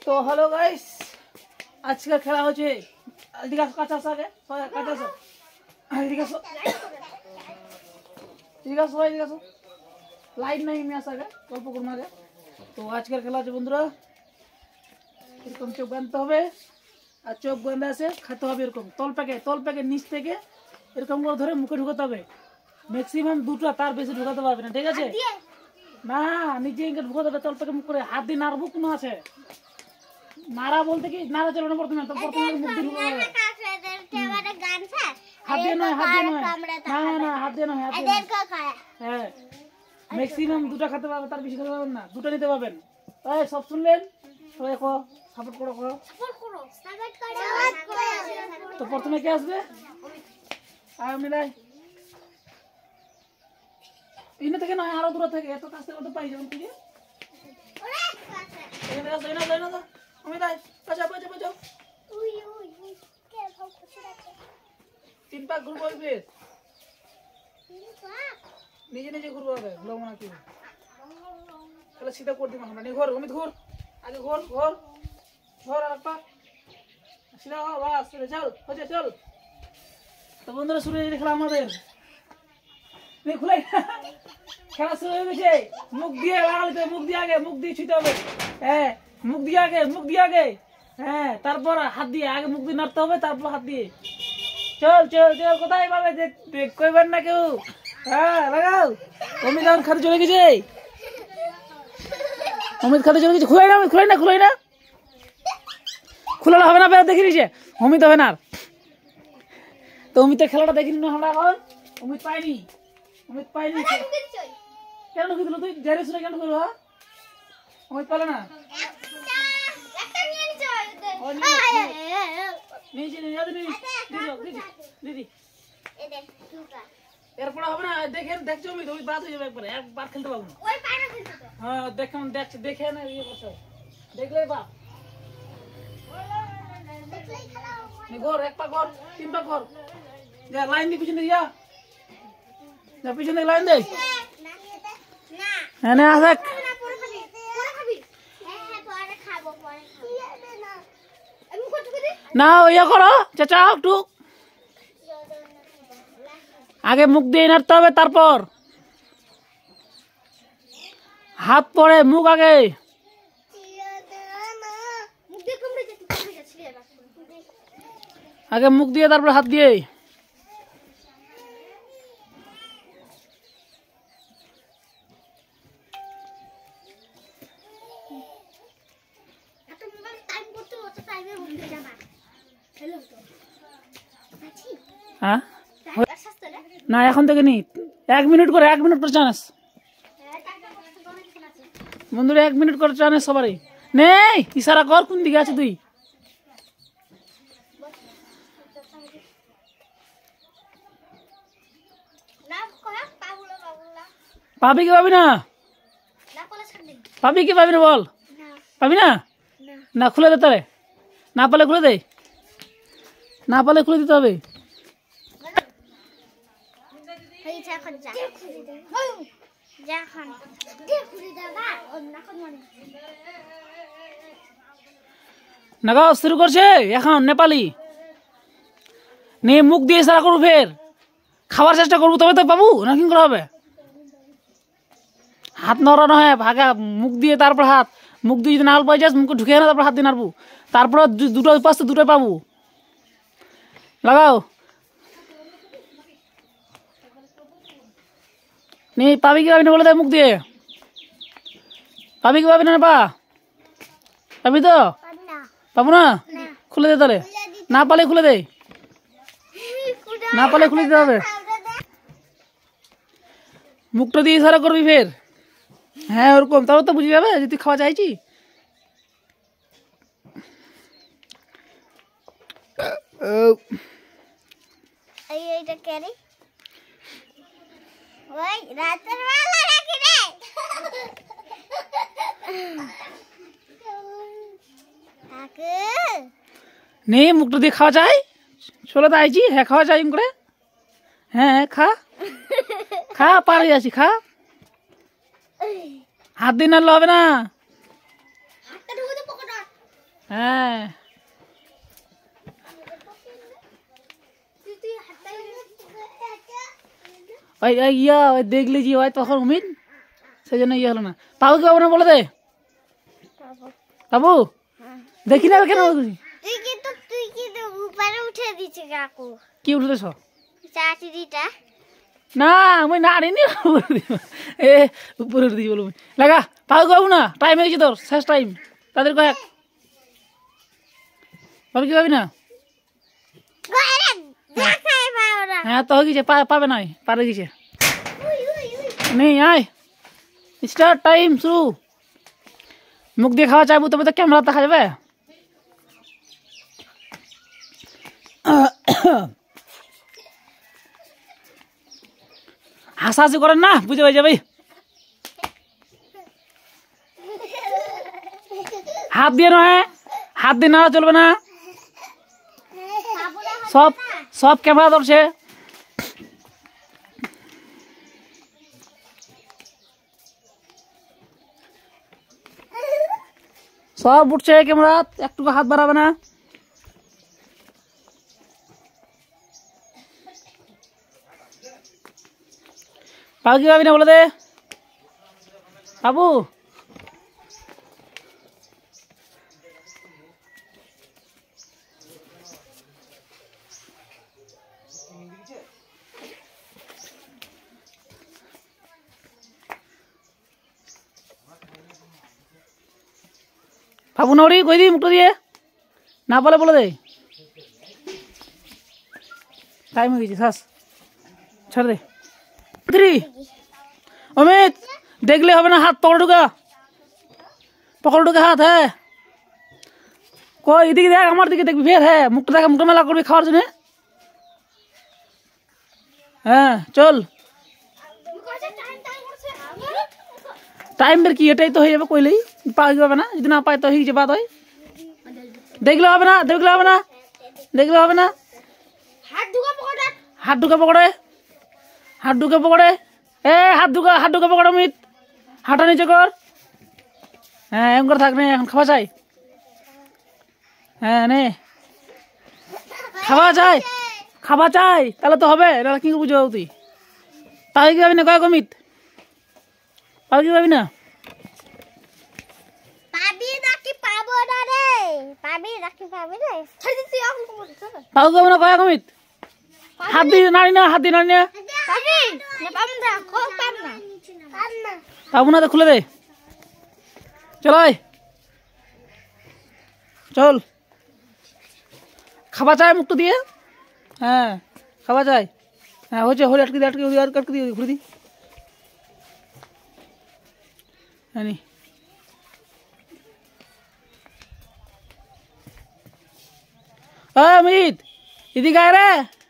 তো hello guys, আজকে খেলা হচ্ছে। এদিকে আসো, কাছে আসো, আগে কাছে আসো, এদিকে আসো, এদিকে আসো, এদিকে আসো। লাইট নাই, আমি আসো আগে, গল্প করুন আগে। তো আজকের খেলা হচ্ছে বন্ধুরা, এরকম চোখ বাঁধতে হবে, আর চোখ বাঁধে আছে খেতে হবে এরকম তল প্যাকে নিচ থেকে এরকম করে ধরে মুখে ঢুকাতে হবে। ম্যাক্সিমাম দুটো, তার বেশি ঢুকাতে পারবে না, ঠিক আছে? না, নিজে ঢুকাতে হবে তল প্যাকে মুখ করে। হাত দিয়ে নাড়বো কোনো আছে? নাড়া বলতে কি, নাড়া চলবে না প্রথমে, তো প্রথমে মুখ দিয়ে ঢুকাতে হবে। হাত দিয়ে নয়, হাত দিয়ে নয়, না হাত দিয়ে নয়, হাত দিয়ে নয়। হ্যাঁ, ম্যাক্সিমাম দুটো খেতে পারবে, তার বেশি খেতে পারবেন না, দুটো নিতে পারবেন। এই সব শুনলেন? সবাই কো সাপোর্ট করো, করো। তো প্রথমে কে আসবে? আর মিলাই ইনে থেকে নয়, আরো দূর থেকে, এত কাছ থেকে তো পাই যাবেন তুমি। এখানে আসো, এনে যাই না তো আমি তাই বাঁচাও, বাঁচাও, বাঁচাও। তিন পাক ঘুরবো, নিজে নিজে ঘুরবো, হবে ঘুরবো না কি? তাহলে সিধা করে দিব আমরা। ঘর অমিত, ঘোর আগে, ঘোর ঘোর ঘোর, আর পাক সিধা হও, বাস চল, হচ্ছে চল। তো বন্ধুরা, শুরু হয়ে গেছে খেলা আমাদের। খুলাই খেলা শুরু হয়ে গেছে। মুখ দিয়ে লাগাতে, মুখ দিয়ে আগে, মুখ দিয়ে ছুঁতে হবে। হ্যাঁ, মুখ দিয়ে আগে, মুখ দিয়ে আগে। হ্যাঁ, তারপর হাত দিয়ে আগে, মুখ দিয়ে নাড়তে হবে, তারপর হাত দিয়ে। চল চল চল, কোথায় পাবে কইবেন না কেউ। হ্যাঁ, লাগাও। অমিত এখন খাতে চলে গেছে, অমিত খাতে চলে গেছে। খুলাই না, খুলাই না, খুলাই না, খোলালে হবে না, দেখে নিছে অমিত হবে না। তো অমিতের খেলাটা দেখিনি না আমরা এখন। অমিত পাইনি, অমিত পাইনি। কেন ঢুকে দিল তুই? জেরে শুনে কেন ঢুকলো? অমিত পালে না, দিদি এরপরে হবে না। দেখেন, দেখছো অমিত, অমিত বাদ হয়ে যাবে একবারে, একবার খেলতে পারবো না। হ্যাঁ, দেখেন, দেখছে, দেখে না, ইয়ে করছে, দেখলে বাপ। ঘর এক পা, ঘর তিন পা, ঘর যা, লাইন দিয়ে পিছনে যা, যা পিছনে লাইন দে। হ্যাঁ, আসে না, ইয়ে করো চাচা, একটু আগে মুখ দিয়ে নাড়তে হবে, তারপর হাত পরে, মুখ আগে। আগে মুখ দিয়ে, তারপর হাত দিয়ে। হ্যাঁ, না এখন থেকে নি, 1 মিনিট করে, 1 মিনিট করে চান্স বন্ধুরা, 1 মিনিট করে চান্স সবারই। নেই, ইশারা কর কোন দিকে আছে তুই। পাবি কি পাবি না? পাবি কি পাবি না বল? পাবি না? না খুলে দে তারে, না পালে খুলে দে, না পালে খুলে দিতে হবে। নাগাও শুরু করছে এখন নেপালি। নে মুখ দিয়ে ইশারা করবো, ফের খাবার চেষ্টা করবো, তবে তো পাবো না। কি করা হবে? হাত নড়ানো হয় ভাগা, মুখ দিয়ে, তারপর হাত। মুখ দিয়ে যদি নাড় পাই যাস, মুখে ঢুকে না, তারপর হাত দিয়ে নাড়বো, তারপর দুটো উপাস, দুটোই পাবো। লাগাও নে, পাবি কি পাবি না বলে দেয় মুখ দিয়ে। পাবি কি পাবি না? পা পাবি তো? পাবো না, খুলে দে তাহলে। না পালে খুলে দে, না পালে খুলে দিতে হবে। মুখটা দিয়ে ইশারা করবি ফের। হ্যাঁ, ওরকম, তাহলে তো বুঝে যাবে যে তুই খাওয়া চাইছি। নে মুখটা দিয়ে খাওয়া চাই, চলে তো আইছি। হ্যাঁ, খাওয়া চাই করে। হ্যাঁ, খা খা, পারে আছি, খা। হাত দিয়ে নাড়লে হবে না। হ্যাঁ ওই ওই ইয়া ওই দেখলি যে হয় তখন উমিদ সেই জন্য ইয়ে হলো না। পাবু কি পাবো না বলে দে বাবু দেখি না কেন কি উঠতেছ না আমি নাড়িনি এ উপরে উঠে দিই বলবো লাগা পাবু কি পাবো না টাইম হয়ে গেছে তোর শেষ টাইম তাদের কয়েক পাবি কি পাবি না হ্যাঁ তো হয়ে গেছে পাবে নাই পারে গেছে নেই আয় স্টার্ট টাইম শুরু মুখ দিয়ে খাওয়া চাইবো তবে তো ক্যামেরা দেখা যাবে হাসাহাসি করেন না বুঝে পাই যাবে হাত দিয়ে নয় হাত দিয়ে নাড়া চলবে না সব সব ক্যামেরা ধরছে সব উঠছে ক্যামেরা একটু হাত বাড়াবে না পাবু কি পাবি না বলে দে বাবু পাবু না ওরি কই দি মুখটা দিয়ে না বলে দে টাইম হয়ে গেছে শ্বাস ছাড় দে অমিত দেখলে হবে না হাত পকড় ঢুকা হাত হ্যাঁ কই এদিকে দেখ আমার দিকে দেখবি ফের হ্যাঁ মুখটা দেখ মুখটা মেলা করবি খাওয়ার জন্য হ্যাঁ চল টাইম বের কি এটাই তো হয়ে যাবে কইলেই পাওয়া যাবে না যদি না পাই তো হয়ে যাবে বাদ হয় দেখলে হবে না হাত ঢুকা পকড়ে এ হাত ঢুকা পকড় অমিত হাঁটা নিচে কর হ্যাঁ এম করে থাক নে এখন খাওয়া চাই হ্যাঁ নে খাওয়া চাই তাহলে তো হবে না কি বুঝো তুই তাই কি পাবি না কয়েক অমিত পাবি কি পাবি না পাবু না কয়েক অমিত হাত দিয়ে নাড়ি না পাবো না তো খুলে দে চল খাওয়া চাই মুক্ত দিয়ে হ্যাঁ খাওয়া চাই হ্যাঁ হচ্ছে হলে আটকে দিয়ে ঘুরে দি হ্যাঁ অমিত এদিকে আয় রে